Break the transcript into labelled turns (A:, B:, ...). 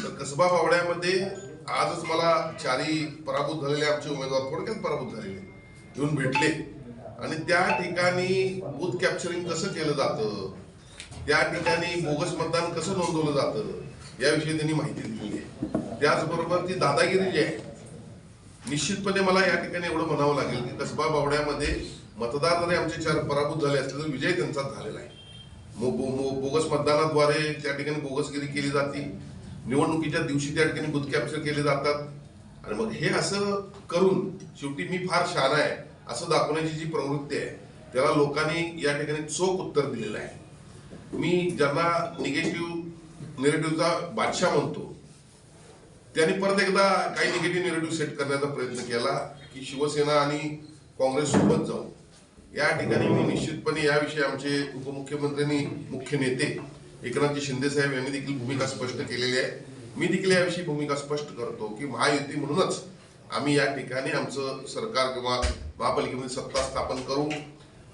A: तर कसबा बावड्यामध्ये आजच मला चारी पराभूत झालेले आमचे उमेदवार थोडक्यात पराभूत झालेले येऊन भेटले आणि त्या ठिकाणी बूथ कॅप्चरिंग कसं केलं जातं, त्या ठिकाणी बोगस मतदान कसं नोंदवलं जातं याविषयी त्यांनी माहिती दिलेली आहे. त्याचबरोबर ती दादागिरी जी आहे, निश्चितपणे मला या ठिकाणी एवढं म्हणावं लागेल की कसबा बावड्यामध्ये मतदार जरी आमचे 4 पराभूत झाले असले तर विजय त्यांचा झालेला आहे. बोगस मतदानाद्वारे त्या ठिकाणी बोगसगिरी केली जाते, निवडणुकीच्या दिवशी त्या ठिकाणी बूथ कॅप्चर केले जातात आणि मग हे असं करून शेवटी मी फार शहाणा आहे असं दाखवण्याची जी प्रवृत्ती आहे त्याला लोकांनी या ठिकाणी चोख उत्तर दिलेलं आहे. मी ज्यांना निगेटिव्ह नेरेटिव्हचा बादशाह म्हणतो त्यांनी परत एकदा काही निगेटिव्ह नेरेटिव्ह सेट करण्याचा प्रयत्न केला की शिवसेना आणि काँग्रेस सोबत जाऊ. या ठिकाणी मी निश्चितपणे याविषयी आमचे उपमुख्यमंत्र्यांनी मुख्य नेते एकनाथजी शिंदे साहेब यांनी देखील भूमिका स्पष्ट केलेली आहे. मी देखील याविषयी भूमिका स्पष्ट करतो की महायुती म्हणूनच आम्ही या ठिकाणी आमचं सरकार किंवा महापालिकेमध्ये सत्ता स्थापन करू